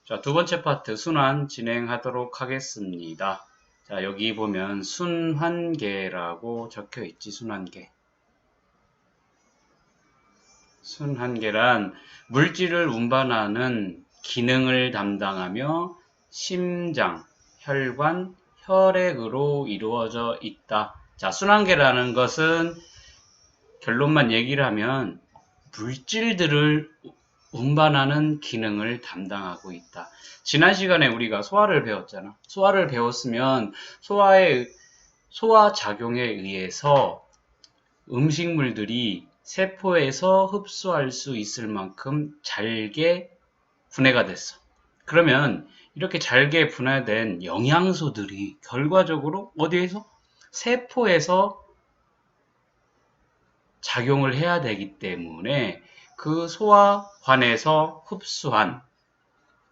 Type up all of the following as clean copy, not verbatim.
자, 두 번째 파트 순환 진행하도록 하겠습니다. 자, 여기 보면 순환계라고 적혀 있지, 순환계. 순환계란 물질을 운반하는 기능을 담당하며 심장, 혈관, 혈액으로 이루어져 있다. 자, 순환계라는 것은 결론만 얘기를 하면 물질들을 운반하는 기능을 담당하고 있다. 지난 시간에 우리가 소화를 배웠잖아. 소화를 배웠으면 소화 작용에 의해서 음식물들이 세포에서 흡수할 수 있을 만큼 잘게 분해가 됐어. 그러면 이렇게 잘게 분해된 영양소들이 결과적으로 어디에서? 세포에서 작용을 해야 되기 때문에 그 소화관에서 흡수한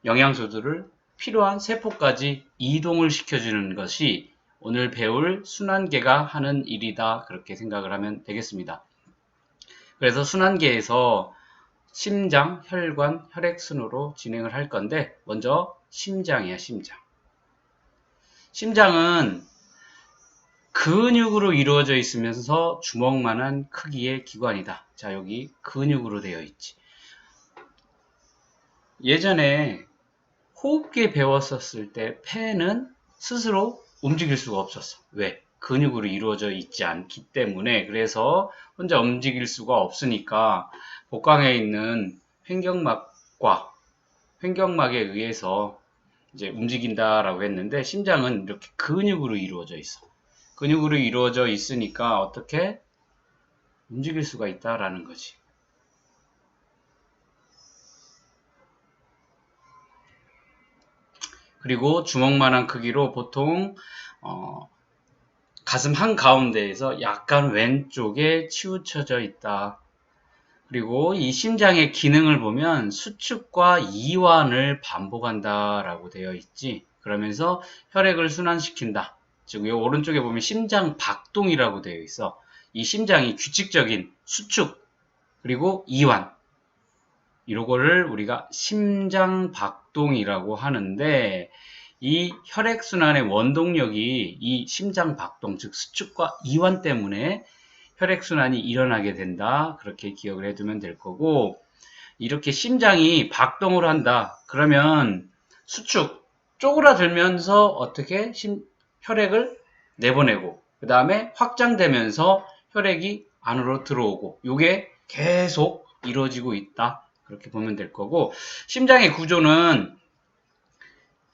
영양소들을 필요한 세포까지 이동을 시켜주는 것이 오늘 배울 순환계가 하는 일이다. 그렇게 생각을 하면 되겠습니다. 그래서 순환계에서 심장, 혈관, 혈액순으로 진행을 할 건데 먼저 심장이야, 심장. 심장은 근육으로 이루어져 있으면서 주먹만한 크기의 기관이다. 자, 여기 근육으로 되어 있지. 예전에 호흡기 배웠었을 때 폐는 스스로 움직일 수가 없었어. 왜? 근육으로 이루어져 있지 않기 때문에. 그래서 혼자 움직일 수가 없으니까 복강에 있는 횡격막에 의해서 이제 움직인다라고 했는데 심장은 이렇게 근육으로 이루어져 있어. 근육으로 이루어져 있으니까 어떻게 움직일 수가 있다라는 거지. 그리고 주먹만한 크기로 보통 가슴 한가운데에서 약간 왼쪽에 치우쳐져 있다. 그리고 이 심장의 기능을 보면 수축과 이완을 반복한다라고 되어 있지. 그러면서 혈액을 순환시킨다. 즉, 이 오른쪽에 보면 심장 박동이라고 되어 있어. 이 심장이 규칙적인 수축 그리고 이완 이거를 우리가 심장 박동이라고 하는데 이 혈액순환의 원동력이 이 심장 박동, 즉 수축과 이완 때문에 혈액순환이 일어나게 된다. 그렇게 기억을 해두면 될 거고 이렇게 심장이 박동을 한다. 그러면 수축, 쪼그라들면서 어떻게 혈액을 내보내고 그 다음에 확장되면서 혈액이 안으로 들어오고 이게 계속 이루어지고 있다. 그렇게 보면 될 거고 심장의 구조는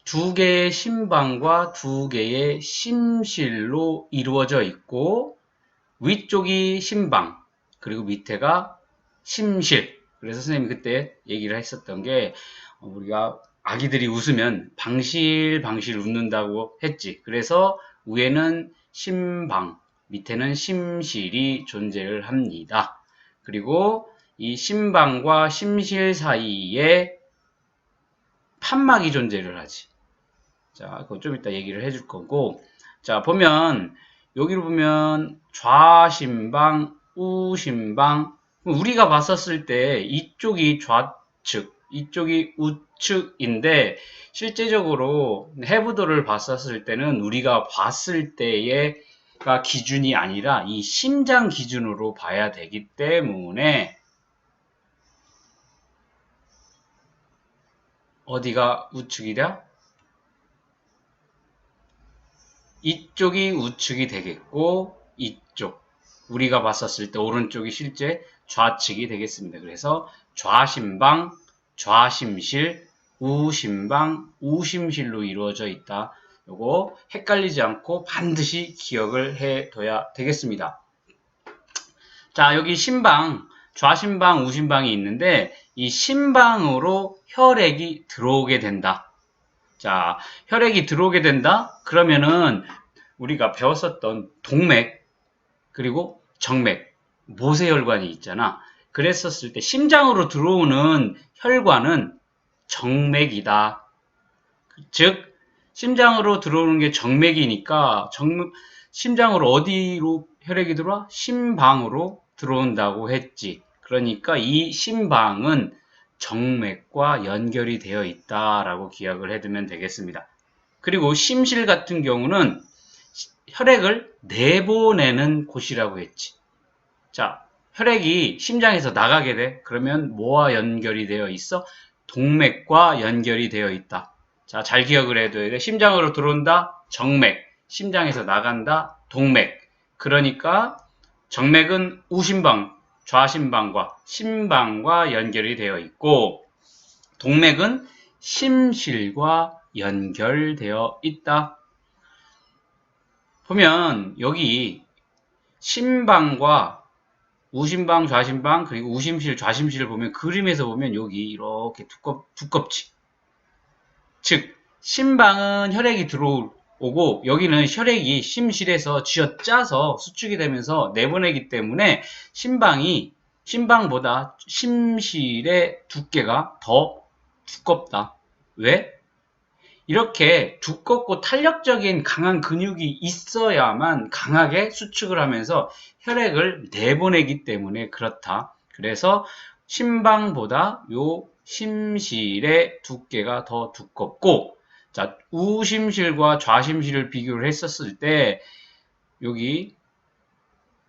두 개의 심방과 두 개의 심실로 이루어져 있고 위쪽이 심방 그리고 밑에가 심실. 그래서 선생님이 그때 얘기를 했었던 게 우리가 아기들이 웃으면 방실방실 웃는다고 했지. 그래서 위에는 심방 밑에는 심실이 존재를 합니다. 그리고 이 심방과 심실 사이에 판막이 존재를 하지. 자, 그거 좀 이따 얘기를 해줄 거고. 자, 보면, 여기로 보면 좌심방, 우심방. 우리가 봤었을 때 이쪽이 좌측, 이쪽이 우측인데, 실제적으로 해부도를 봤었을 때는 우리가 봤을 때가 기준이 아니라 이 심장 기준으로 봐야 되기 때문에 어디가 우측이랴? 이쪽이 우측이 되겠고 이쪽 우리가 봤었을 때 오른쪽이 실제 좌측이 되겠습니다. 그래서 좌심방, 좌심실, 우심방, 우심실로 이루어져 있다. 요거 헷갈리지 않고 반드시 기억을 해둬야 되겠습니다. 자, 여기 심방, 좌심방, 우심방이 있는데 이 심방으로 혈액이 들어오게 된다. 자, 혈액이 들어오게 된다? 그러면은 우리가 배웠었던 동맥, 그리고 정맥, 모세혈관이 있잖아. 그랬었을 때 심장으로 들어오는 혈관은 정맥이다. 즉, 심장으로 들어오는 게 정맥이니까 심장으로 어디로 혈액이 들어와? 심방으로 들어온다고 했지. 그러니까 이 심방은 정맥과 연결이 되어 있다라고 기억을 해두면 되겠습니다. 그리고 심실 같은 경우는 혈액을 내보내는 곳이라고 했지. 자, 혈액이 심장에서 나가게 돼. 그러면 뭐와 연결이 되어 있어? 동맥과 연결이 되어 있다. 자, 잘 기억을 해둬야 돼. 심장으로 들어온다? 정맥. 심장에서 나간다? 동맥. 그러니까 정맥은 우심방, 좌심방과 심방과 연결이 되어 있고, 동맥은 심실과 연결되어 있다. 보면 여기 심방과 우심방, 좌심방, 그리고 우심실, 좌심실을 보면 그림에서 보면 여기 이렇게 두껍지. 즉 심방은 혈액이 들어오고 여기는 혈액이 심실에서 쥐어짜서 수축이 되면서 내보내기 때문에 심방보다 심실의 두께가 더 두껍다. 왜? 이렇게 두껍고 탄력적인 강한 근육이 있어야만 강하게 수축을 하면서 혈액을 내보내기 때문에 그렇다. 그래서 심방보다 요 심실의 두께가 더 두껍고, 자, 우심실과 좌심실을 비교를 했었을 때 여기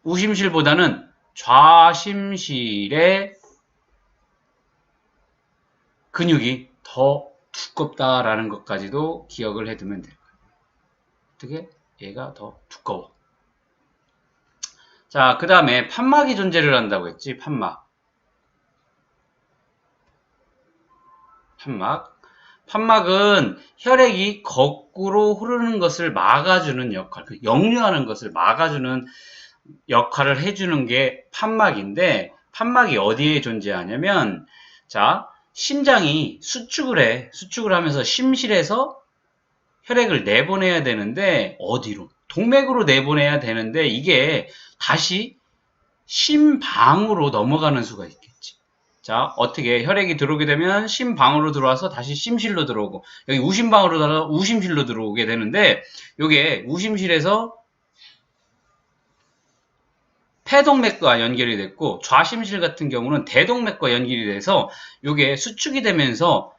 우심실보다는 좌심실의 근육이 더 두껍다라는 것까지도 기억을 해두면 될 거예요. 어떻게? 얘가 더 두꺼워. 자, 그 다음에 판막이 존재를 한다고 했지. 판막은 혈액이 거꾸로 흐르는 것을 막아주는 역할, 역류하는 것을 막아주는 역할을 해주는 게 판막인데, 판막이 어디에 존재하냐면, 자, 심장이 수축을 하면서 심실에서 혈액을 내보내야 되는데, 어디로? 동맥으로 내보내야 되는데, 이게 다시 심방으로 넘어가는 수가 있겠지. 자, 어떻게 혈액이 들어오게 되면 심방으로 들어와서 다시 심실로 들어오고, 여기 우심방으로 들어와서 우심실로 들어오게 되는데, 요게 우심실에서 폐동맥과 연결이 됐고, 좌심실 같은 경우는 대동맥과 연결이 돼서 요게 수축이 되면서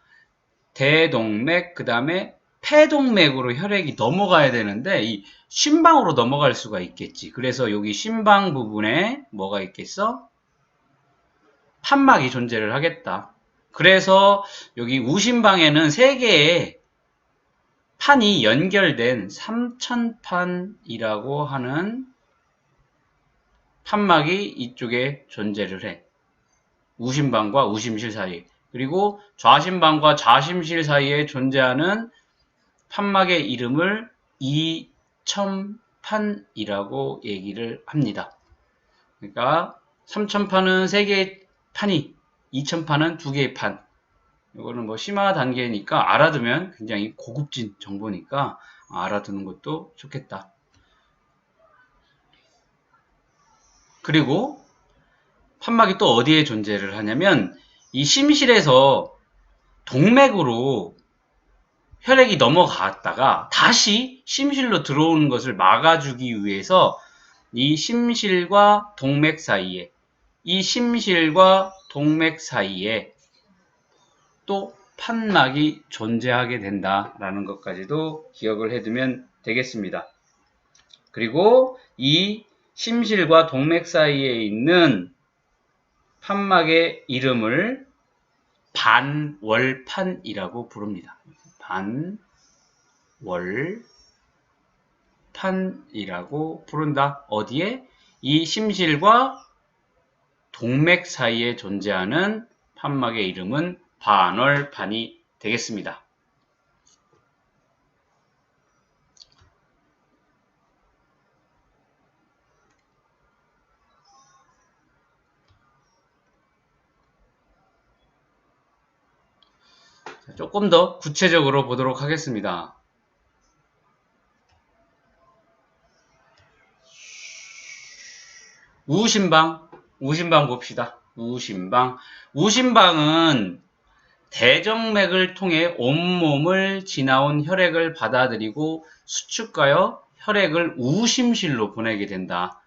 대동맥, 그 다음에 폐동맥으로 혈액이 넘어가야 되는데 이 심방으로 넘어갈 수가 있겠지. 그래서 여기 심방 부분에 뭐가 있겠어? 판막이 존재를 하겠다. 그래서 여기 우심방에는 3개의 판이 연결된 삼천판이라고 하는 판막이 이쪽에 존재를 해. 우심방과 우심실 사이. 그리고 좌심방과 좌심실 사이에 존재하는 판막의 이름을 이천판이라고 얘기를 합니다. 그러니까 3천판은 3개의 판이, 2천판은 2개의 판. 이거는 뭐 심화 단계니까 알아두면 굉장히 고급진 정보니까 알아두는 것도 좋겠다. 그리고 판막이 또 어디에 존재를 하냐면 이 심실에서 동맥으로 혈액이 넘어갔다가 다시 심실로 들어오는 것을 막아주기 위해서 이 심실과 동맥 사이에 또 판막이 존재하게 된다라는 것까지도 기억을 해두면 되겠습니다. 그리고 이 심실과 동맥 사이에 있는 판막의 이름을 반월판이라고 부릅니다. 반월판이라고 부른다. 어디에? 이 심실과 동맥 사이에 존재하는 판막의 이름은 반월판이 되겠습니다. 조금 더 구체적으로 보도록 하겠습니다. 우심방 봅시다. 우심방은 대정맥을 통해 온몸을 지나온 혈액을 받아들이고 수축하여 혈액을 우심실로 보내게 된다.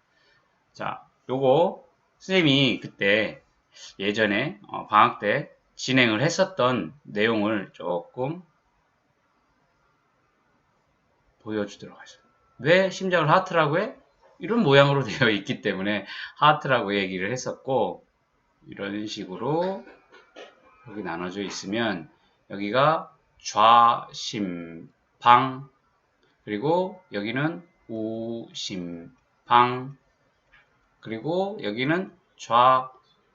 자, 요거 선생님이 그때 예전에 방학 때 진행을 했었던 내용을 조금 보여주도록 하겠습니다. 왜 심장을 하트라고 해? 이런 모양으로 되어 있기 때문에 하트라고 얘기를 했었고, 이런 식으로 여기 나눠져 있으면 여기가 좌심방, 그리고 여기는 우심방, 그리고 여기는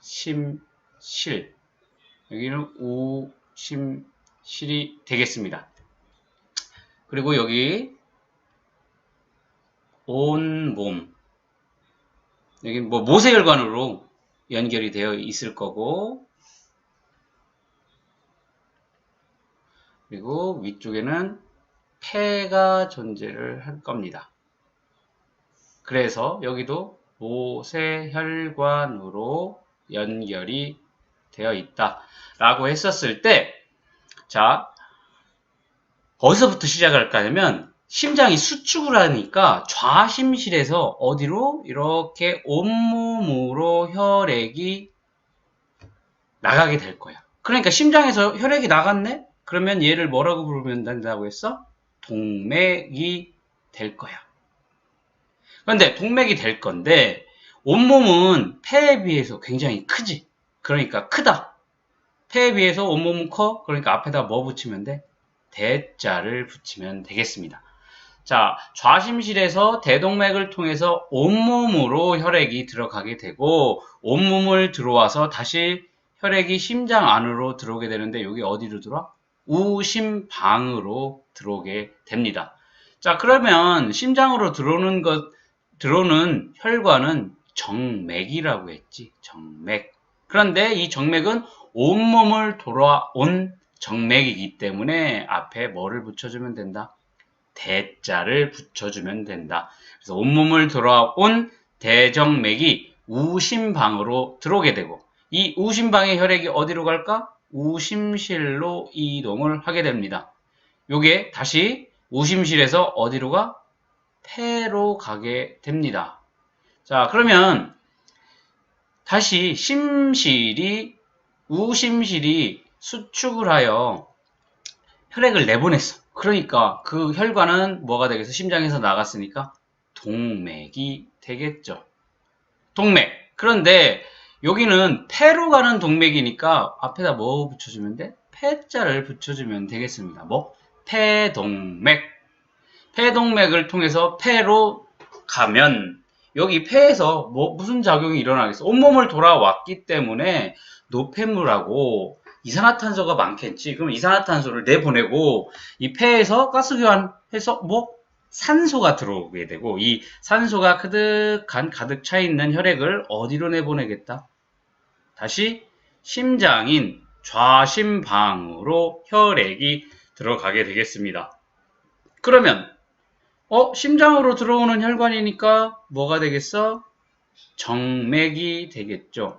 좌심실, 여기는 우심실이 되겠습니다. 그리고 여기 온몸, 여기 뭐 모세혈관으로 연결이 되어 있을 거고, 그리고 위쪽에는 폐가 존재를 할 겁니다. 그래서 여기도 모세혈관으로 연결이 되어 있다 라고 했었을 때, 자, 어디서부터 시작할까 하면 심장이 수축을 하니까 좌심실에서 어디로? 이렇게 온몸으로 혈액이 나가게 될 거야. 그러니까 심장에서 혈액이 나갔네? 그러면 얘를 뭐라고 부르면 된다고 했어? 동맥이 될 거야. 그런데 동맥이 될 건데 온몸은 폐에 비해서 굉장히 크지. 그러니까 크다. 폐에 비해서 온몸은 커. 그러니까 앞에다 뭐 붙이면 돼? 대자를 붙이면 되겠습니다. 자, 좌심실에서 대동맥을 통해서 온몸으로 혈액이 들어가게 되고, 온몸을 들어와서 다시 혈액이 심장 안으로 들어오게 되는데, 여기 어디로 들어와? 우심방으로 들어오게 됩니다. 자, 그러면 심장으로 들어오는 혈관은 정맥이라고 했지. 정맥. 그런데 이 정맥은 온몸을 돌아온 정맥이기 때문에 앞에 뭐를 붙여주면 된다? 대자를 붙여주면 된다. 그래서 온몸을 돌아온 대정맥이 우심방으로 들어오게 되고, 이 우심방의 혈액이 어디로 갈까? 우심실로 이동을 하게 됩니다. 요게 다시 우심실에서 어디로 가? 폐로 가게 됩니다. 자, 그러면 다시 우심실이 수축을 하여 혈액을 내보냈어. 그러니까 그 혈관은 뭐가 되겠어? 심장에서 나갔으니까 동맥이 되겠죠. 동맥. 그런데 여기는 폐로 가는 동맥이니까 앞에다 뭐 붙여주면 돼? 폐자를 붙여주면 되겠습니다. 뭐? 폐동맥. 폐동맥을 통해서 폐로 가면 여기 폐에서 무슨 작용이 일어나겠어? 온몸을 돌아왔기 때문에 노폐물하고 이산화탄소가 많겠지. 그럼 이산화탄소를 내보내고 이 폐에서 가스 교환해서 산소가 들어오게 되고, 이 산소가 가득 차 있는 혈액을 어디로 내보내겠다? 다시 심장인 좌심방으로 혈액이 들어가게 되겠습니다. 그러면 심장으로 들어오는 혈관이니까 뭐가 되겠어? 정맥이 되겠죠.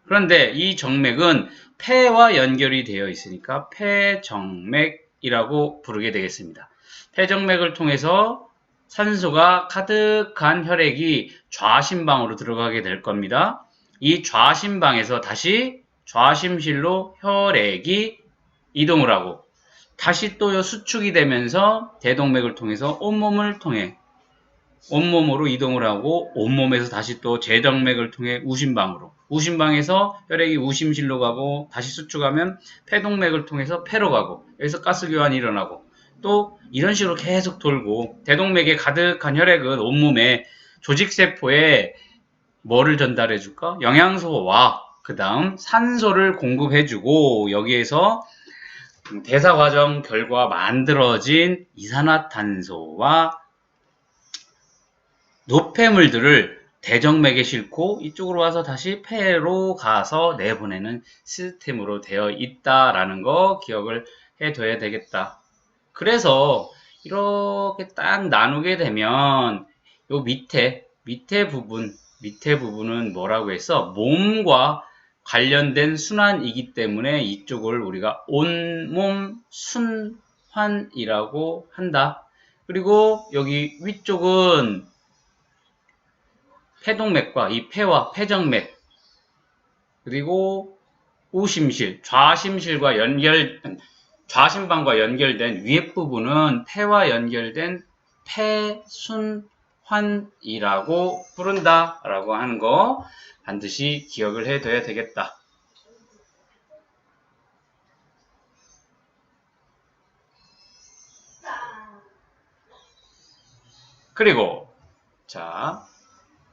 그런데 이 정맥은 폐와 연결이 되어 있으니까 폐정맥이라고 부르게 되겠습니다. 폐정맥을 통해서 산소가 가득한 혈액이 좌심방으로 들어가게 될 겁니다. 이 좌심방에서 다시 좌심실로 혈액이 이동을 하고, 다시 또 수축이 되면서 대동맥을 통해서 온몸으로 이동을 하고, 온몸에서 다시 또 제정맥을 통해 우심방에서 혈액이 우심실로 가고, 다시 수축하면 폐동맥을 통해서 폐로 가고, 여기서 가스 교환이 일어나고, 또 이런 식으로 계속 돌고, 대동맥에 가득한 혈액은 온몸에 조직세포에 뭐를 전달해 줄까? 영양소와 그 다음 산소를 공급해주고, 여기에서 대사과정 결과 만들어진 이산화탄소와 노폐물들을 대정맥에 싣고 이쪽으로 와서 다시 폐로 가서 내보내는 시스템으로 되어 있다라는 거 기억을 해둬야 되겠다. 그래서 이렇게 딱 나누게 되면 요 밑에 부분은 뭐라고 해서 몸과 관련된 순환이기 때문에 이쪽을 우리가 온몸 순환이라고 한다. 그리고 여기 위쪽은 폐동맥과 이 폐와 폐정맥, 그리고 우심실, 좌심방과 연결된 위에 부분은 폐와 연결된 폐순환이라고 부른다라고 하는 거 반드시 기억을 해둬야 되겠다. 그리고 자,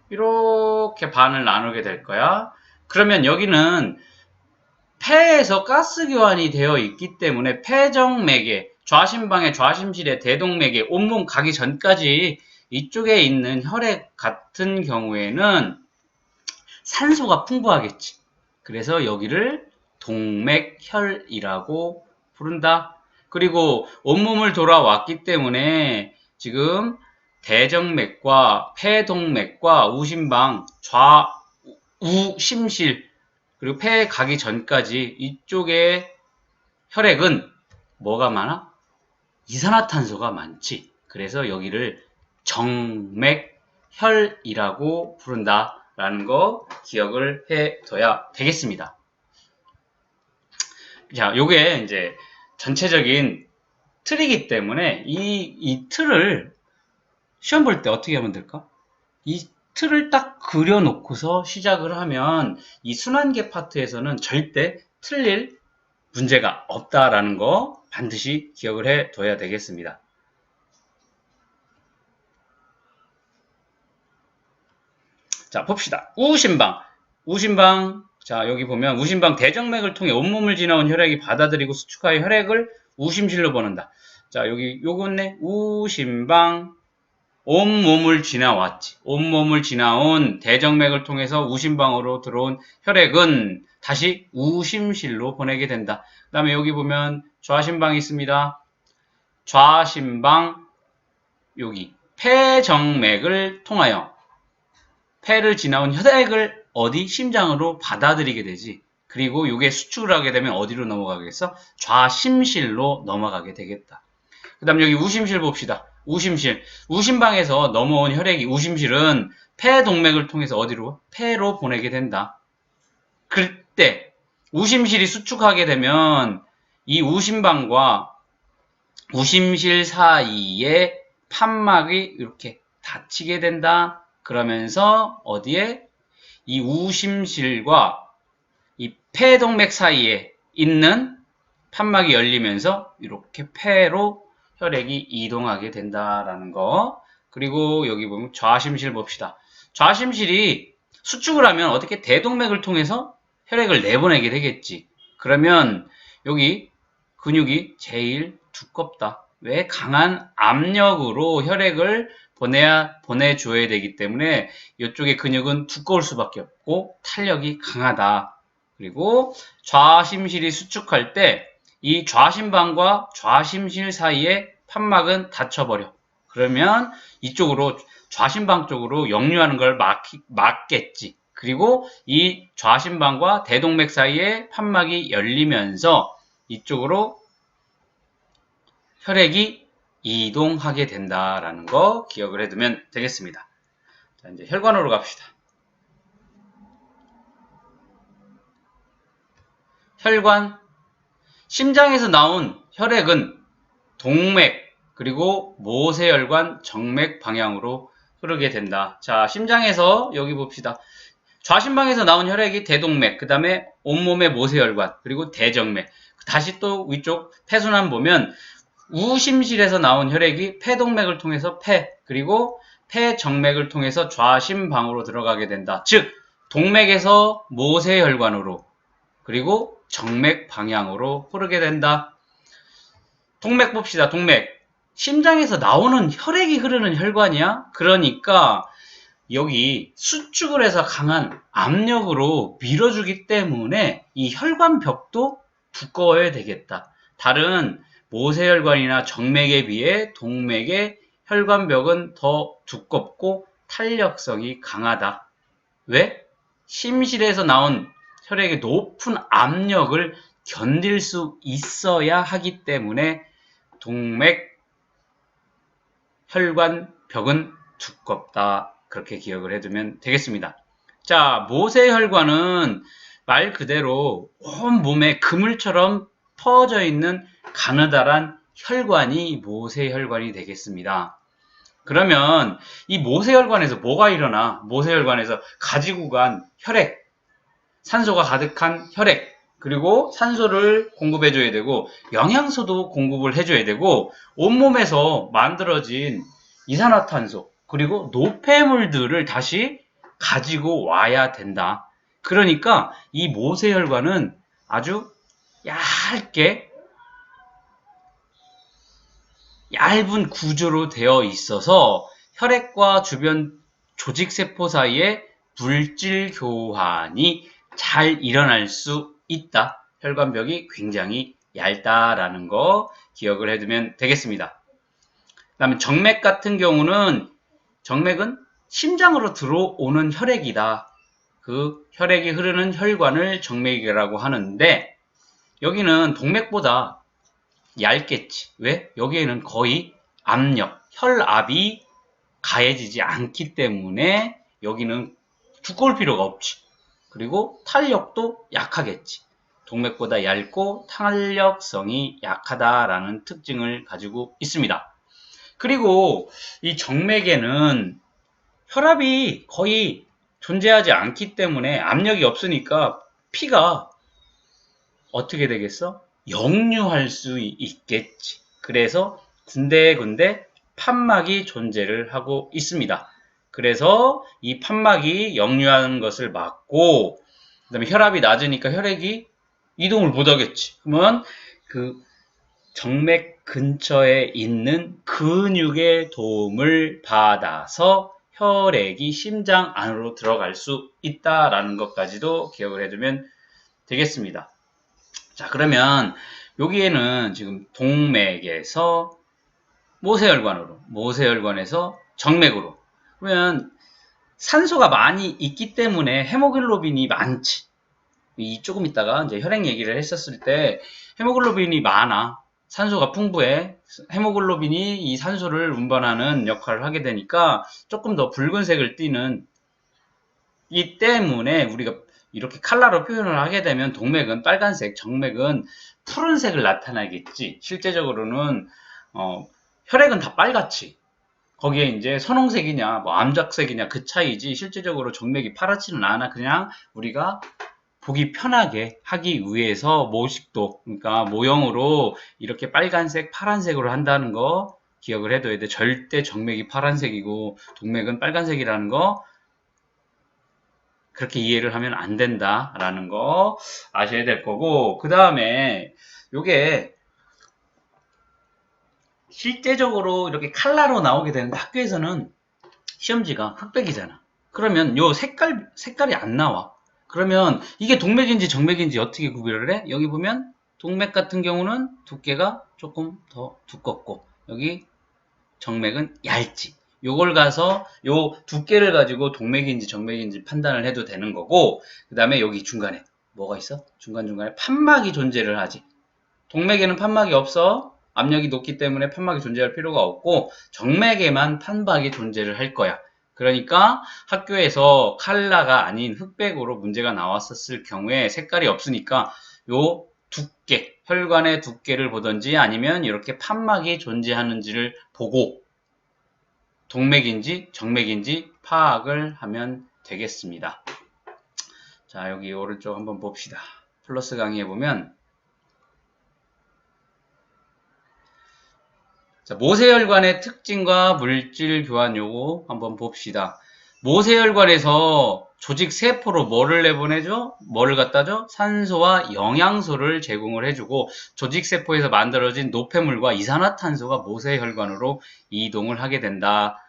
이렇게 반을 나누게 될 거야. 그러면 여기는 폐에서 가스 교환이 되어 있기 때문에 폐정맥에 좌심방의 좌심실의 대동맥에 온몸 가기 전까지 이쪽에 있는 혈액 같은 경우에는 산소가 풍부하겠지. 그래서 여기를 동맥혈이라고 부른다. 그리고 온몸을 돌아왔기 때문에 지금 대정맥과 폐동맥과 우심방, 우심실 그리고 폐에 가기 전까지 이쪽에 혈액은 뭐가 많아? 이산화탄소가 많지. 그래서 여기를 정맥혈이라고 부른다라는 거 기억을 해둬야 되겠습니다. 자, 요게 이제 전체적인 틀이기 때문에 이 틀을 시험 볼 때 어떻게 하면 될까? 이 틀을 딱 그려놓고서 시작을 하면 이 순환계 파트에서는 절대 틀릴 문제가 없다라는 거 반드시 기억을 해둬야 되겠습니다. 자, 봅시다. 우심방. 자, 여기 보면 우심방 대정맥을 통해 온몸을 지나온 혈액이 받아들이고 수축하여 혈액을 우심실로 보낸다. 자, 여기 요거네. 우심방 온몸을 지나왔지. 온몸을 지나온 대정맥을 통해서 우심방으로 들어온 혈액은 다시 우심실로 보내게 된다. 그 다음에 여기 보면 좌심방이 있습니다. 좌심방 여기 폐정맥을 통하여 폐를 지나온 혈액을 어디? 심장으로 받아들이게 되지. 그리고 이게 수축을 하게 되면 어디로 넘어가겠어? 좌심실로 넘어가게 되겠다. 그 다음 여기 우심실 봅시다. 우심방에서 넘어온 혈액이 우심실은 폐동맥을 통해서 어디로? 폐로 보내게 된다. 그때 우심실이 수축하게 되면 이 우심방과 우심실 사이에 판막이 이렇게 닫히게 된다. 그러면서 어디에? 이 우심실과 이 폐동맥 사이에 있는 판막이 열리면서 이렇게 폐로 혈액이 이동하게 된다라는 거. 그리고 여기 보면 좌심실 봅시다. 좌심실이 수축을 하면 어떻게 대동맥을 통해서 혈액을 내보내게 되겠지. 그러면 여기 근육이 제일 두껍다. 왜? 강한 압력으로 혈액을 보내줘야 되기 때문에 이쪽의 근육은 두꺼울 수밖에 없고 탄력이 강하다. 그리고 좌심실이 수축할 때 이 좌심방과 좌심실 사이에 판막은 닫혀버려. 그러면 이쪽으로 좌심방 쪽으로 역류하는 걸 막겠지. 그리고 이 좌심방과 대동맥 사이에 판막이 열리면서 이쪽으로 혈액이 이동하게 된다라는 거 기억을 해두면 되겠습니다. 자, 이제 혈관으로 갑시다. 혈관. 심장에서 나온 혈액은 동맥 그리고 모세혈관 정맥 방향으로 흐르게 된다. 자, 심장에서 여기 봅시다. 좌심방에서 나온 혈액이 대동맥, 그 다음에 온몸의 모세혈관, 그리고 대정맥. 다시 또 위쪽 폐순환 보면 우심실에서 나온 혈액이 폐동맥을 통해서 그리고 폐정맥을 통해서 좌심방으로 들어가게 된다. 즉, 동맥에서 모세혈관으로, 그리고 정맥 방향으로 흐르게 된다. 동맥 봅시다. 동맥. 심장에서 나오는 혈액이 흐르는 혈관이야. 그러니까 여기 수축을 해서 강한 압력으로 밀어주기 때문에 이 혈관벽도 두꺼워야 되겠다. 다른 모세혈관이나 정맥에 비해 동맥의 혈관벽은 더 두껍고 탄력성이 강하다. 왜? 심실에서 나온 혈액의 높은 압력을 견딜 수 있어야 하기 때문에 동맥 혈관벽은 두껍다. 그렇게 기억을 해두면 되겠습니다. 자, 모세혈관은 말 그대로 온 몸에 그물처럼 퍼져 있는 가느다란 혈관이 모세혈관이 되겠습니다. 그러면 이 모세혈관에서 뭐가 일어나? 모세혈관에서 가지고 간 혈액, 산소가 가득한 혈액, 그리고 산소를 공급해줘야 되고 영양소도 공급을 해줘야 되고 온몸에서 만들어진 이산화탄소, 그리고 노폐물들을 다시 가지고 와야 된다. 그러니까 이 모세혈관은 아주 얇은 구조로 되어 있어서 혈액과 주변 조직세포 사이에 물질 교환이 잘 일어날 수 있다. 혈관벽이 굉장히 얇다라는 거 기억을 해두면 되겠습니다. 그 다음에 정맥 같은 경우는 정맥은 심장으로 들어오는 혈액이다. 그 혈액이 흐르는 혈관을 정맥이라고 하는데 여기는 동맥보다 얇겠지. 왜? 여기에는 거의 압력, 혈압이 가해지지 않기 때문에 여기는 두꺼울 필요가 없지. 그리고 탄력도 약하겠지. 동맥보다 얇고 탄력성이 약하다라는 특징을 가지고 있습니다. 그리고 이 정맥에는 혈압이 거의 존재하지 않기 때문에 압력이 없으니까 피가 어떻게 되겠어? 역류할 수 있겠지. 그래서 군데군데 판막이 존재를 하고 있습니다. 그래서 이 판막이 역류하는 것을 막고 그다음에 혈압이 낮으니까 혈액이 이동을 못하겠지. 그러면 그 정맥 근처에 있는 근육의 도움을 받아서 혈액이 심장 안으로 들어갈 수 있다라는 것까지도 기억을 해두면 되겠습니다. 자, 그러면 여기에는 지금 동맥에서 모세혈관으로, 모세혈관에서 정맥으로. 그러면 산소가 많이 있기 때문에 헤모글로빈이 많지. 조금 있다가 이제 혈액 얘기를 했었을 때 헤모글로빈이 많아. 산소가 풍부해. 헤모글로빈이 이 산소를 운반하는 역할을 하게 되니까 조금 더 붉은색을 띠는 이 때문에 우리가 이렇게 컬러로 표현을 하게 되면 동맥은 빨간색, 정맥은 푸른색을 나타나겠지. 실제적으로는 혈액은 다 빨갛지. 거기에 이제 선홍색이냐, 뭐 암작색이냐 그 차이지. 실제적으로 정맥이 파랗지는 않아. 그냥 우리가 보기 편하게 하기 위해서 모식도, 그러니까 모형으로 이렇게 빨간색, 파란색으로 한다는 거 기억을 해둬야 돼. 절대 정맥이 파란색이고 동맥은 빨간색이라는 거 그렇게 이해를 하면 안 된다라는 거 아셔야 될 거고, 그 다음에 요게 실제적으로 이렇게 칼라로 나오게 되는데 학교에서는 시험지가 흑백이잖아. 그러면 요 색깔이 안 나와. 그러면 이게 동맥인지 정맥인지 어떻게 구별을 해? 여기 보면 동맥 같은 경우는 두께가 조금 더 두껍고 여기 정맥은 얇지. 요걸 가서 요 두께를 가지고 동맥인지 정맥인지 판단을 해도 되는 거고, 그 다음에 여기 중간에 뭐가 있어? 중간중간에 판막이 존재를 하지. 동맥에는 판막이 없어. 압력이 높기 때문에 판막이 존재할 필요가 없고 정맥에만 판막이 존재를 할 거야. 그러니까 학교에서 칼라가 아닌 흑백으로 문제가 나왔었을 경우에 색깔이 없으니까 요 두께, 혈관의 두께를 보든지 아니면 이렇게 판막이 존재하는지를 보고 동맥인지 정맥인지 파악을 하면 되겠습니다. 자, 여기 오른쪽 한번 봅시다. 플러스 강의에 보면 자, 모세혈관의 특징과 물질 교환 요거 한번 봅시다. 모세혈관에서 조직 세포로 뭐를 내보내죠? 뭐를 갖다 줘? 산소와 영양소를 제공을 해주고 조직 세포에서 만들어진 노폐물과 이산화탄소가 모세혈관으로 이동을 하게 된다.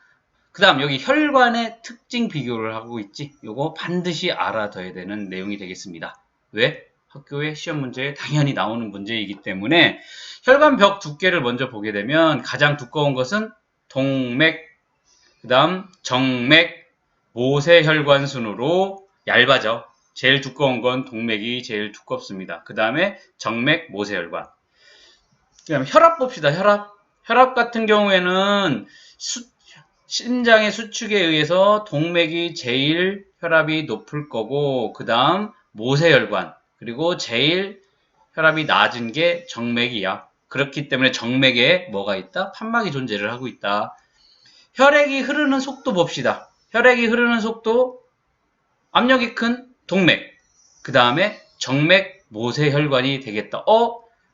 그 다음 여기 혈관의 특징 비교를 하고 있지. 요거 반드시 알아둬야 되는 내용이 되겠습니다. 왜? 학교의 시험 문제에 당연히 나오는 문제이기 때문에 혈관벽 두께를 먼저 보게 되면 가장 두꺼운 것은 동맥, 그 다음 정맥, 모세혈관 순으로 얇아져. 제일 두꺼운 건 동맥이 제일 두껍습니다. 그 다음에 정맥, 모세혈관. 그 다음에 혈압 봅시다. 혈압 같은 경우에는 심장의 수축에 의해서 동맥이 제일 혈압이 높을 거고 그 다음 모세혈관, 그리고 제일 혈압이 낮은 게 정맥이야. 그렇기 때문에 정맥에 뭐가 있다? 판막이 존재를 하고 있다. 혈액이 흐르는 속도 봅시다. 혈액이 흐르는 속도, 압력이 큰 동맥, 그 다음에 정맥 모세혈관이 되겠다.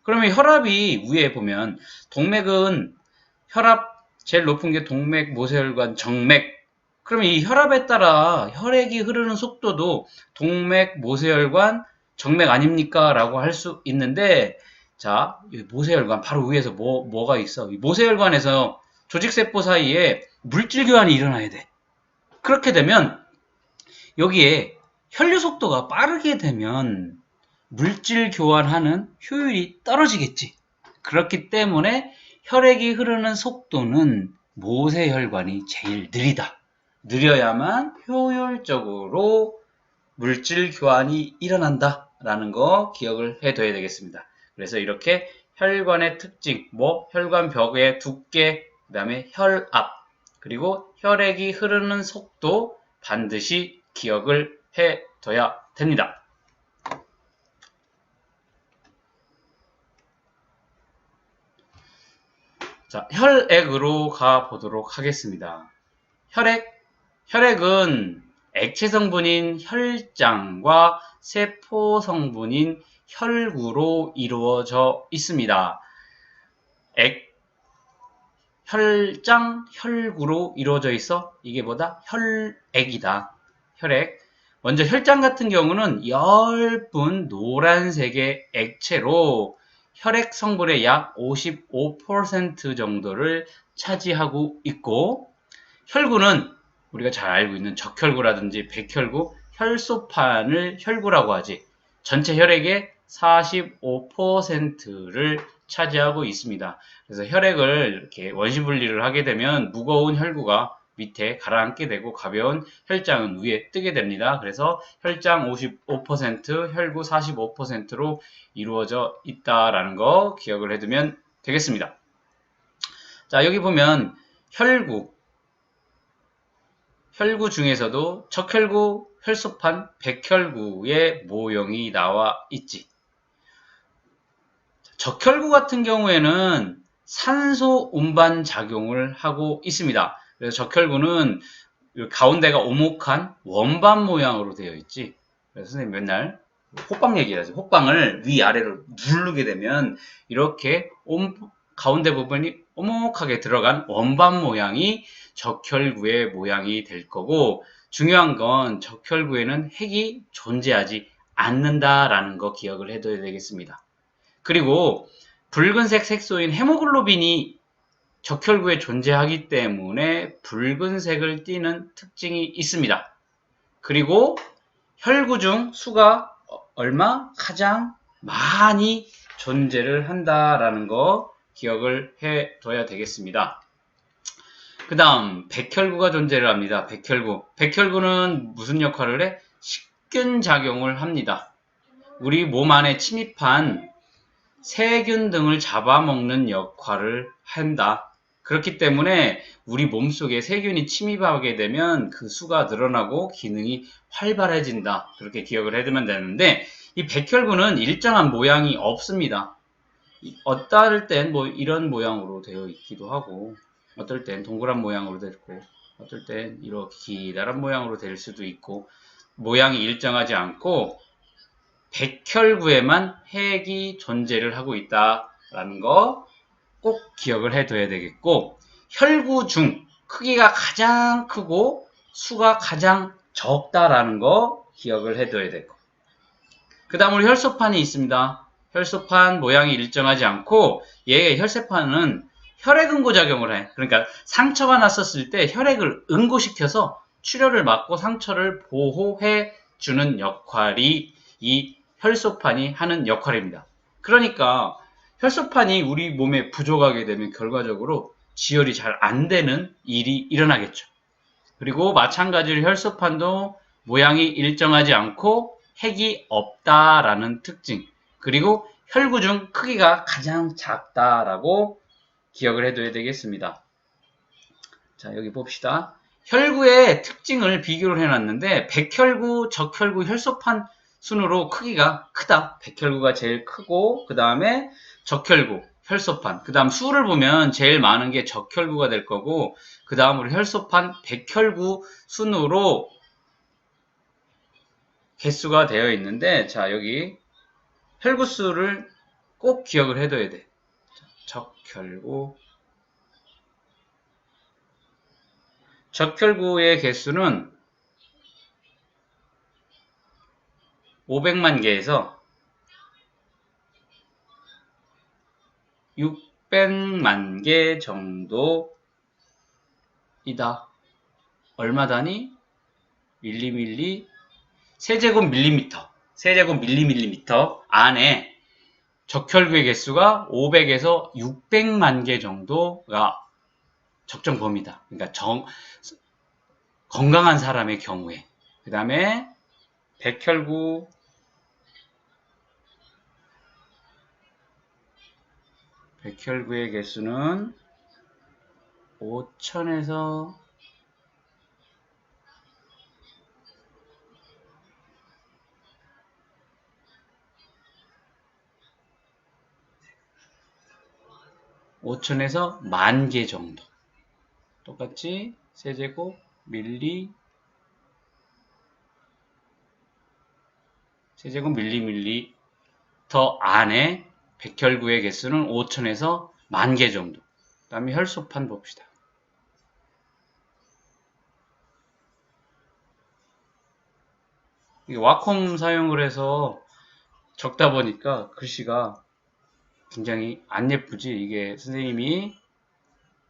그러면 혈압이 위에 보면 동맥은 혈압 제일 높은 게 동맥, 모세혈관, 정맥. 그러면 이 혈압에 따라 혈액이 흐르는 속도도 동맥, 모세혈관, 정맥 아닙니까? 라고 할 수 있는데, 자, 모세혈관 바로 위에서 뭐가 있어? 이 모세혈관에서 조직세포 사이에 물질 교환이 일어나야 돼. 그렇게 되면 여기에 혈류 속도가 빠르게 되면 물질 교환하는 효율이 떨어지겠지. 그렇기 때문에 혈액이 흐르는 속도는 모세혈관이 제일 느리다. 느려야만 효율적으로 물질 교환이 일어난다라는 거 기억을 해둬야 되겠습니다. 그래서 이렇게 혈관의 특징, 혈관벽의 두께, 그 다음에 혈압, 그리고 혈액이 흐르는 속도 반드시 기억을 해둬야 됩니다. 자, 혈액으로 가보도록 하겠습니다. 혈액은 액체 성분인 혈장과 세포 성분인 혈구로 이루어져 있습니다. 혈장, 혈구로 이루어져 있어? 이게 뭐다? 혈액이다. 혈액. 먼저 혈장 같은 경우는 엷은 노란색의 액체로 혈액 성분의 약 55% 정도를 차지하고 있고, 혈구는 우리가 잘 알고 있는 적혈구라든지 백혈구, 혈소판을 혈구라고 하지. 전체 혈액의 45%를 차지하고 있습니다. 그래서 혈액을 이렇게 원시 분리를 하게 되면 무거운 혈구가 밑에 가라앉게 되고 가벼운 혈장은 위에 뜨게 됩니다. 그래서 혈장 55%, 혈구 45%로 이루어져 있다라는 거 기억을 해두면 되겠습니다. 자, 여기 보면 혈구 중에서도 적혈구, 혈소판, 백혈구의 모형이 나와 있지. 적혈구 같은 경우에는 산소 운반 작용을 하고 있습니다. 그래서 적혈구는 가운데가 오목한 원반 모양으로 되어 있지. 그래서 선생님 맨날 호빵 얘기하죠. 호빵을 위아래로 누르게 되면 이렇게 가운데 부분이 오목하게 들어간 원반 모양이 적혈구의 모양이 될 거고, 중요한 건 적혈구에는 핵이 존재하지 않는다라는 거 기억을 해둬야 되겠습니다. 그리고 붉은색 색소인 헤모글로빈이 적혈구에 존재하기 때문에 붉은색을 띠는 특징이 있습니다. 그리고 혈구 중 수가 얼마? 가장 많이 존재를 한다라는 거 기억을 해둬야 되겠습니다. 그 다음 백혈구가 존재를 합니다. 백혈구는 무슨 역할을 해? 식균 작용을 합니다. 우리 몸 안에 침입한 세균 등을 잡아먹는 역할을 한다. 그렇기 때문에 우리 몸속에 세균이 침입하게 되면 그 수가 늘어나고 기능이 활발해진다. 그렇게 기억을 해두면 되는데, 이 백혈구는 일정한 모양이 없습니다. 어떨 땐 이런 모양으로 되어 있기도 하고, 어떨 땐 동그란 모양으로 되고, 어떨 땐 이렇게 기다란 모양으로 될 수도 있고, 모양이 일정하지 않고 백혈구에만 핵이 존재를 하고 있다라는 거 꼭 기억을 해둬야 되겠고, 혈구 중 크기가 가장 크고 수가 가장 적다라는 거 기억을 해둬야 되고, 그 다음으로 혈소판이 있습니다. 혈소판 모양이 일정하지 않고 얘의 혈소판은 혈액 응고작용을 해. 그러니까 상처가 났었을 때 혈액을 응고시켜서 출혈을 막고 상처를 보호해 주는 역할이 이 혈소판이 하는 역할입니다. 그러니까 혈소판이 우리 몸에 부족하게 되면 결과적으로 지혈이 잘 안 되는 일이 일어나겠죠. 그리고 마찬가지로 혈소판도 모양이 일정하지 않고 핵이 없다라는 특징, 그리고 혈구 중 크기가 가장 작다라고 기억을 해둬야 되겠습니다. 자, 여기 봅시다. 혈구의 특징을 비교를 해놨는데 백혈구, 적혈구, 혈소판 순으로 크기가 크다. 백혈구가 제일 크고 그 다음에 적혈구, 혈소판. 그 다음 수를 보면 제일 많은 게 적혈구가 될 거고 그 다음으로 혈소판, 백혈구 순으로 개수가 되어 있는데 자 여기 혈구수를 꼭 기억을 해둬야 돼. 적혈구. 적혈구의 개수는 500만 개에서 600만 개 정도이다. 얼마 단위? 밀리밀리 세제곱 밀리미터 안에 적혈구의 개수가 500에서 600만 개 정도가 적정 범위다. 그러니까 건강한 사람의 경우에. 그 다음에 백혈구의 개수는 5천에서 10,000개 정도. 똑같이 세제곱 밀리미터 안에 백혈구의 개수는 5,000에서 10,000개 정도. 그 다음에 혈소판 봅시다. 와콤 사용을 해서 적다 보니까 글씨가 굉장히 안 예쁘지. 이게 선생님이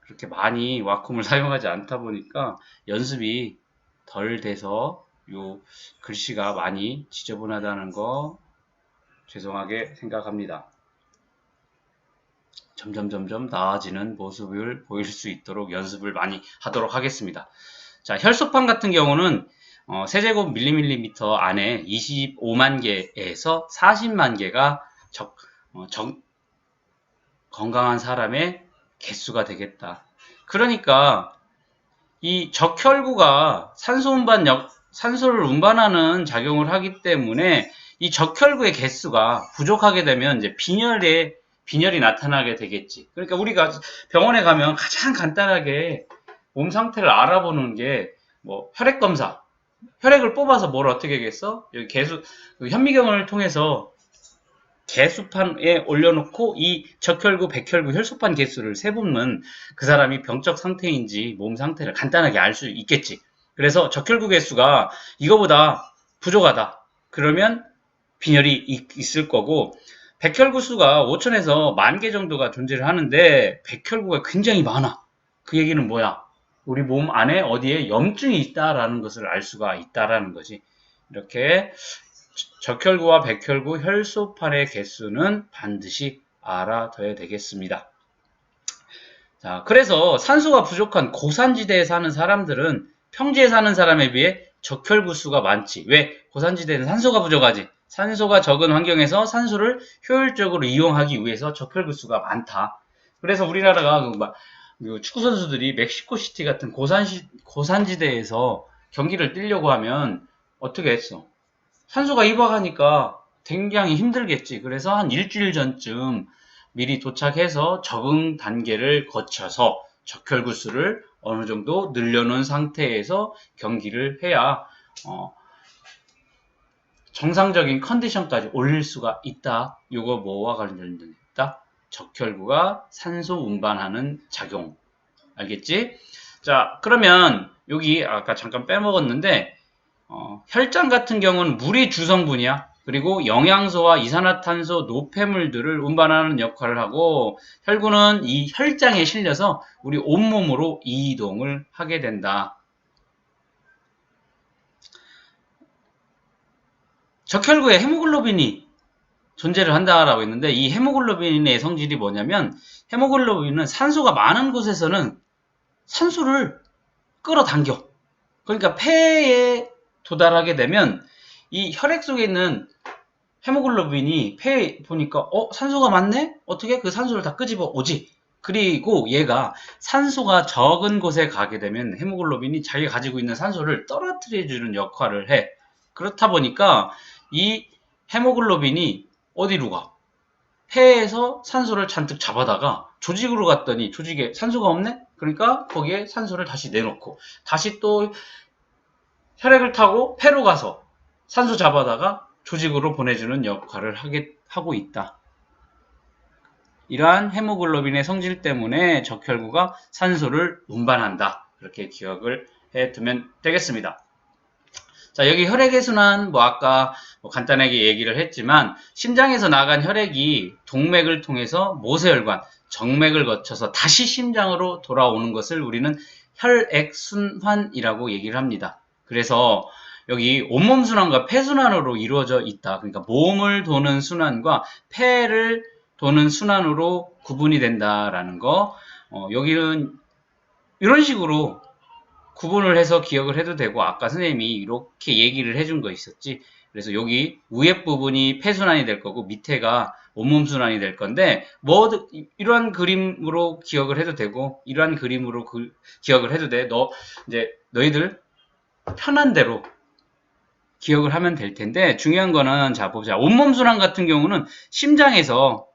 그렇게 많이 와콤을 사용하지 않다 보니까 연습이 덜 돼서 요 글씨가 많이 지저분하다는 거 죄송하게 생각합니다. 점점 나아지는 모습을 보일 수 있도록 연습을 많이 하도록 하겠습니다. 자, 혈소판 같은 경우는 세제곱 밀리미터 안에 25만 개에서 40만 개가 건강한 사람의 개수가 되겠다. 그러니까 이 적혈구가 산소를 운반하는 작용을 하기 때문에 이 적혈구의 개수가 부족하게 되면 이제 빈혈이 나타나게 되겠지. 그러니까 우리가 병원에 가면 가장 간단하게 몸 상태를 알아보는 게 뭐 혈액 검사. 혈액을 뽑아서 뭘 어떻게 하겠어? 여기 현미경을 통해서 개수판에 올려놓고 이 적혈구, 백혈구, 혈소판 개수를 세보면 그 사람이 병적 상태인지 몸 상태를 간단하게 알 수 있겠지. 그래서 적혈구 개수가 이거보다 부족하다. 그러면 빈혈이 있을 거고 백혈구 수가 5천에서 10,000개 정도가 존재를 하는데 백혈구가 굉장히 많아. 그 얘기는 뭐야? 우리 몸 안에 어디에 염증이 있다라는 것을 알 수가 있다라는 거지. 이렇게 적혈구와 백혈구, 혈소판의 개수는 반드시 알아둬야 되겠습니다. 자, 그래서 산소가 부족한 고산지대에 사는 사람들은 평지에 사는 사람에 비해 적혈구 수가 많지. 왜? 고산지대는 산소가 부족하지. 산소가 적은 환경에서 산소를 효율적으로 이용하기 위해서 적혈구 수가 많다. 그래서 우리나라가 축구 선수들이 멕시코시티 같은 고산지대에서 경기를 뛰려고 하면 어떻게 했어? 산소가 희박하니까 굉장히 힘들겠지. 그래서 한 일주일 전쯤 미리 도착해서 적응 단계를 거쳐서 적혈구 수를 어느 정도 늘려놓은 상태에서 경기를 해야 정상적인 컨디션까지 올릴 수가 있다. 이거 뭐와 관련된다? 적혈구가 산소 운반하는 작용. 알겠지? 자, 그러면 여기 아까 잠깐 빼먹었는데 혈장 같은 경우는 물이 주성분이야. 그리고 영양소와 이산화탄소, 노폐물들을 운반하는 역할을 하고 혈구는 이 혈장에 실려서 우리 온몸으로 이동을 하게 된다. 적혈구에 헤모글로빈이 존재를 한다라고 했는데 이 헤모글로빈의 성질이 뭐냐면 헤모글로빈은 산소가 많은 곳에서는 산소를 끌어당겨. 그러니까 폐에 도달하게 되면 이 혈액 속에 있는 헤모글로빈이 폐에 보니까 산소가 많네? 어떻게 그 산소를 다 끄집어 오지? 그리고 얘가 산소가 적은 곳에 가게 되면 헤모글로빈이 자기가 가지고 있는 산소를 떨어뜨려 주는 역할을 해. 그렇다 보니까 이 헤모글로빈이 어디로 가? 폐에서 산소를 잔뜩 잡아다가 조직으로 갔더니 조직에 산소가 없네? 그러니까 거기에 산소를 다시 내놓고 다시 또 혈액을 타고 폐로 가서 산소 잡아다가 조직으로 보내주는 역할을 하고 있다. 이러한 헤모글로빈의 성질 때문에 적혈구가 산소를 운반한다. 이렇게 기억을 해두면 되겠습니다. 자, 여기 혈액의 순환, 아까 간단하게 얘기를 했지만, 심장에서 나간 혈액이 동맥을 통해서 모세혈관, 정맥을 거쳐서 다시 심장으로 돌아오는 것을 우리는 혈액순환이라고 얘기를 합니다. 그래서 여기 온몸 순환과 폐순환으로 이루어져 있다. 그러니까 몸을 도는 순환과 폐를 도는 순환으로 구분이 된다라는 거. 여기는 이런 식으로 구분을 해서 기억을 해도 되고, 아까 선생님이 이렇게 얘기를 해준 거 있었지. 그래서 여기 위에 부분이 폐순환이 될 거고 밑에가 온몸 순환이 될 건데, 이러한 그림으로 기억을 해도 되고 이러한 그림으로 기억을 해도 돼. 너희들 편한 대로 기억을 하면 될 텐데, 중요한 거는, 자 보자. 온몸 순환 같은 경우는 심장에서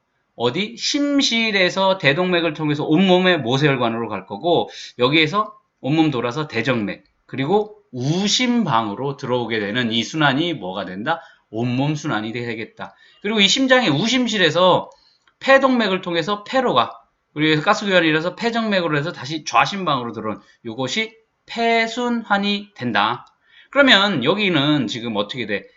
심실에서 대동맥을 통해서 온몸의 모세혈관으로 갈 거고, 여기에서 온몸 돌아서 대정맥, 그리고 우심방으로 들어오게 되는 이 순환이 뭐가 된다? 온몸 순환이 되겠다. 그리고 이 심장의 우심실에서 폐동맥을 통해서 폐로 가. 그리고 가스교환이라서 폐정맥으로 해서 다시 좌심방으로 들어온 이것이 폐순환이 된다. 그러면 여기는 지금 어떻게 돼?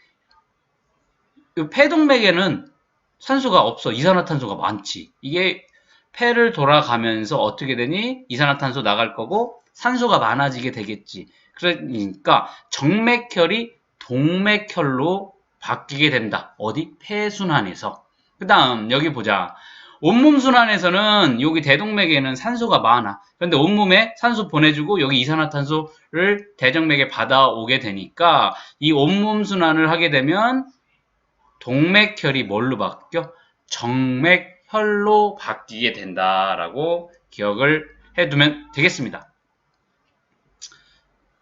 이 폐동맥에는 산소가 없어. 이산화탄소가 많지. 이게 폐를 돌아가면서 어떻게 되니? 이산화탄소 나갈 거고 산소가 많아지게 되겠지. 그러니까 정맥혈이 동맥혈로 바뀌게 된다. 어디? 폐순환에서. 그 다음 여기 보자. 온몸 순환에서는 여기 대동맥에는 산소가 많아. 그런데 온몸에 산소 보내주고 여기 이산화탄소를 대정맥에 받아오게 되니까 이 온몸 순환을 하게 되면 동맥혈이 뭘로 바뀌어? 정맥혈로 바뀌게 된다라고 기억을 해두면 되겠습니다.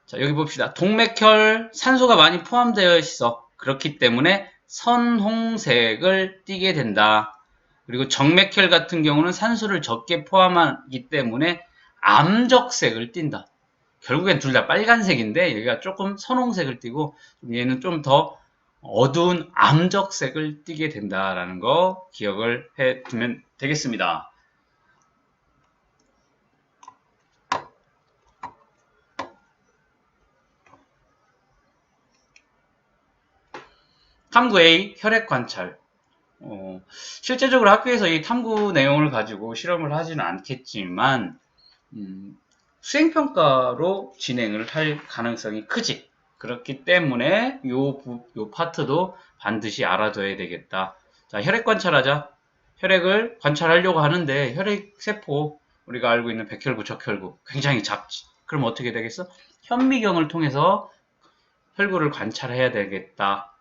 자, 여기 봅시다. 동맥혈 산소가 많이 포함되어 있어. 그렇기 때문에 선홍색을 띠게 된다. 그리고 정맥혈 같은 경우는 산소를 적게 포함하기 때문에 암적색을 띈다. 결국엔 둘 다 빨간색인데 여기가 조금 선홍색을 띠고 얘는 좀 더 어두운 암적색을 띠게 된다라는 거 기억을 해두면 되겠습니다. 탐구 A, 혈액 관찰. 실제적으로 학교에서 이 탐구 내용을 가지고 실험을 하지는 않겠지만 수행평가로 진행을 할 가능성이 크지. 그렇기 때문에 요 파트도 반드시 알아둬야 되겠다. 자, 혈액 관찰하자. 혈액을 관찰하려고 하는데 혈액세포, 우리가 알고 있는 백혈구, 적혈구 굉장히 작지. 그럼 어떻게 되겠어? 현미경을 통해서 혈구를 관찰해야 되겠다.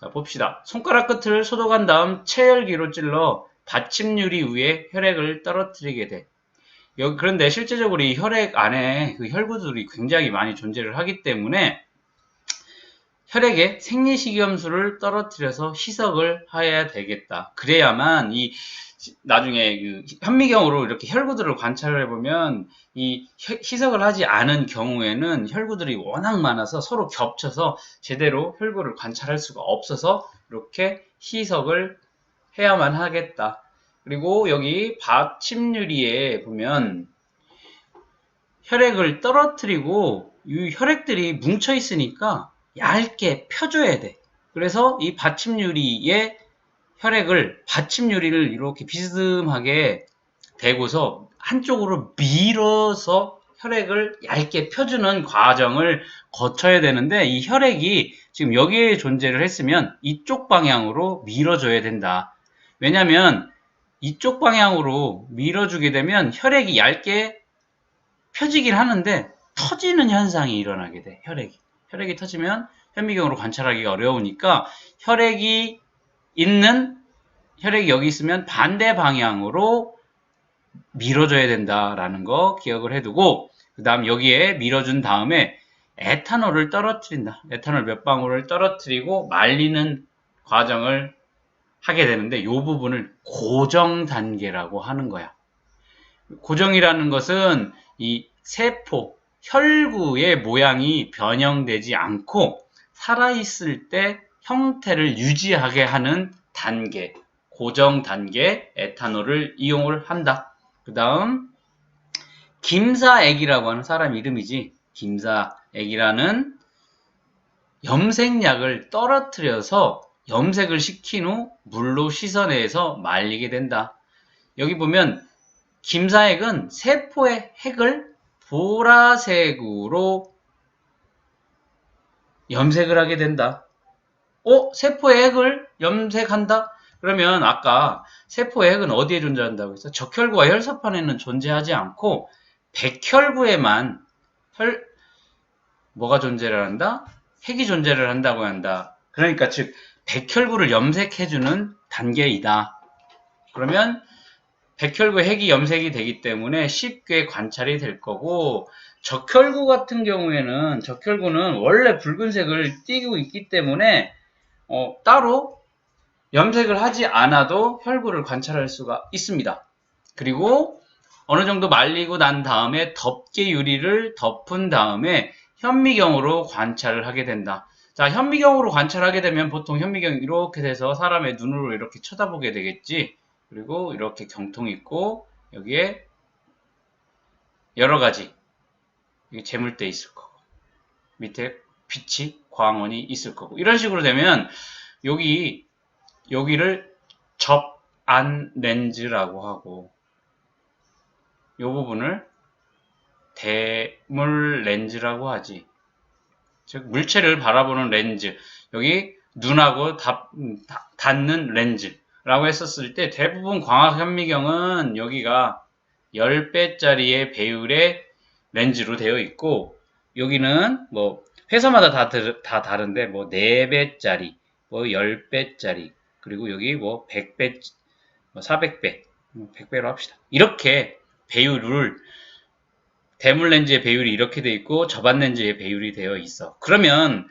자, 봅시다. 손가락 끝을 소독한 다음 체열기로 찔러 받침유리 위에 혈액을 떨어뜨리게 돼. 그런데 실제적으로 이 혈액 안에 그 혈구들이 굉장히 많이 존재를 하기 때문에 혈액에 생리식염수를 떨어뜨려서 희석을 해야 되겠다. 그래야만 나중에 현미경으로 이렇게 혈구들을 관찰을 해보면 이 희석을 하지 않은 경우에는 혈구들이 워낙 많아서 서로 겹쳐서 제대로 혈구를 관찰할 수가 없어서 이렇게 희석을 해야만 하겠다. 그리고 여기 받침유리에 보면 혈액을 떨어뜨리고 이 혈액들이 뭉쳐 있으니까 얇게 펴줘야 돼. 그래서 이 받침유리에 받침유리를 이렇게 비스듬하게 대고서 한쪽으로 밀어서 혈액을 얇게 펴주는 과정을 거쳐야 되는데, 이 혈액이 지금 여기에 존재를 했으면 이쪽 방향으로 밀어줘야 된다. 왜냐면 이쪽 방향으로 밀어주게 되면 혈액이 얇게 펴지긴 하는데 터지는 현상이 일어나게 돼. 혈액이 터지면 현미경으로 관찰하기가 어려우니까 혈액이 여기 있으면 반대 방향으로 밀어줘야 된다라는 거 기억을 해두고, 그 다음 여기에 밀어준 다음에 에탄올을 떨어뜨린다. 에탄올 몇 방울을 떨어뜨리고 말리는 과정을 하게 되는데 이 부분을 고정 단계라고 하는 거야. 고정이라는 것은 이 세포, 혈구의 모양이 변형되지 않고 살아있을 때 형태를 유지하게 하는 단계, 고정 단계 에탄올을 이용을 한다. 그 다음 김사액이라고 하는 사람 이름이지. 김사액이라는 염색약을 떨어뜨려서 염색을 시킨 후 물로 씻어내서 말리게 된다. 여기 보면 김사액은 세포의 핵을 보라색으로 염색을 하게 된다. 세포의 핵을 염색한다? 그러면 아까 세포의 핵은 어디에 존재한다고 했어? 적혈구와 혈소판에는 존재하지 않고 백혈구에만 뭐가 존재를 한다? 핵이 존재를 한다고 한다. 그러니까 즉 백혈구를 염색해주는 단계이다. 그러면 백혈구 핵이 염색이 되기 때문에 쉽게 관찰이 될 거고, 적혈구 같은 경우에는 적혈구는 원래 붉은색을 띠고 있기 때문에 따로 염색을 하지 않아도 혈구를 관찰할 수가 있습니다. 그리고 어느 정도 말리고 난 다음에 덮개 유리를 덮은 다음에 현미경으로 관찰을 하게 된다. 자, 현미경으로 관찰하게 되면 보통 현미경이 이렇게 돼서 사람의 눈으로 이렇게 쳐다보게 되겠지. 그리고 이렇게 경통이 있고 여기에 여러 가지 재물대 있을 거고 밑에 빛이 광원이 있을 거고 이런 식으로 되면 여기를 접안 렌즈라고 하고 이 부분을 대물 렌즈라고 하지. 즉 물체를 바라보는 렌즈, 여기 눈하고 닿는 렌즈라고 했었을 때 대부분 광학 현미경은 여기가 10배짜리의 배율의 렌즈로 되어 있고 여기는 뭐 회사마다 다 다른데 뭐 4배짜리, 뭐 10배짜리, 그리고 여기 뭐 100배, 뭐 400배, 100배로 합시다. 이렇게 배율을 대물 렌즈의 배율이 이렇게 되어 있고 저반 렌즈의 배율이 되어 있어. 그러면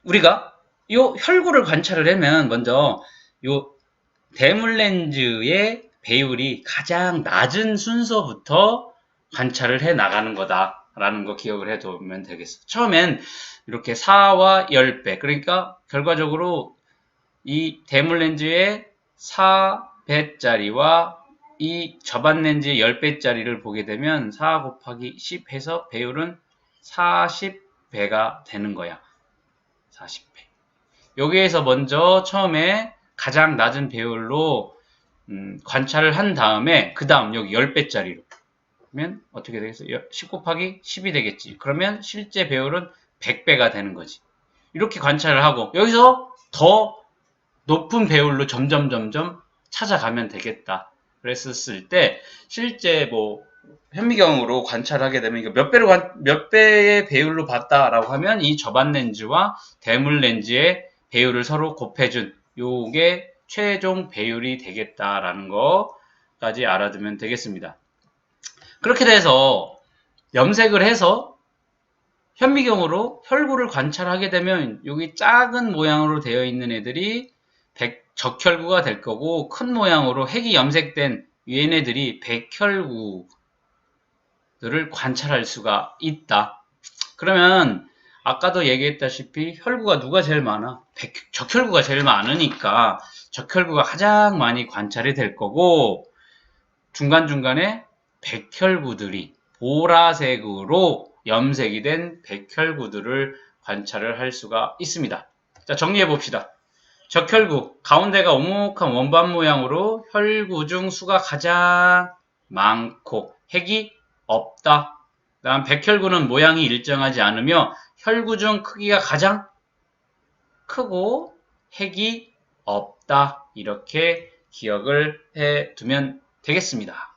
우리가 이 혈구를 관찰을 하면 먼저 이 대물 렌즈의 배율이 가장 낮은 순서부터 관찰을 해 나가는 거다라는 거 기억을 해 두면 되겠어. 처음엔 이렇게 4와 10배, 그러니까 결과적으로 이 대물 렌즈의 4배짜리와 이 저반 렌즈의 10배짜리를 보게 되면 4 곱하기 10 해서 배율은 40배가 되는 거야. 40배. 여기에서 먼저 처음에 가장 낮은 배율로 관찰을 한 다음에 그 다음 여기 10배짜리로 그러면 어떻게 되겠어? 10 곱하기 10이 되겠지. 그러면 실제 배율은 100배가 되는 거지. 이렇게 관찰을 하고 여기서 더 높은 배율로 점점 찾아가면 되겠다. 그랬었을 때 실제 뭐 현미경으로 관찰하게 되면 이거 몇 배의 배율로 봤다라고 하면 이 저반 렌즈와 대물 렌즈의 배율을 서로 곱해준 요게 최종 배율이 되겠다라는 거까지 알아두면 되겠습니다. 그렇게 돼서 염색을 해서 현미경으로 혈구를 관찰하게 되면 여기 작은 모양으로 되어 있는 애들이 적혈구가 될 거고 큰 모양으로 핵이 염색된 얘네들이 백혈구들을 관찰할 수가 있다. 그러면 아까도 얘기했다시피 혈구가 누가 제일 많아? 적혈구가 제일 많으니까 적혈구가 가장 많이 관찰이 될 거고 중간중간에 백혈구들이 보라색으로 염색이 된 백혈구들을 관찰을 할 수가 있습니다. 자, 정리해 봅시다. 적혈구, 가운데가 오목한 원반 모양으로 혈구 중 수가 가장 많고 핵이 없다. 다음 백혈구는 모양이 일정하지 않으며 혈구 중 크기가 가장 크고 핵이 없다. 이렇게 기억을 해 두면 되겠습니다.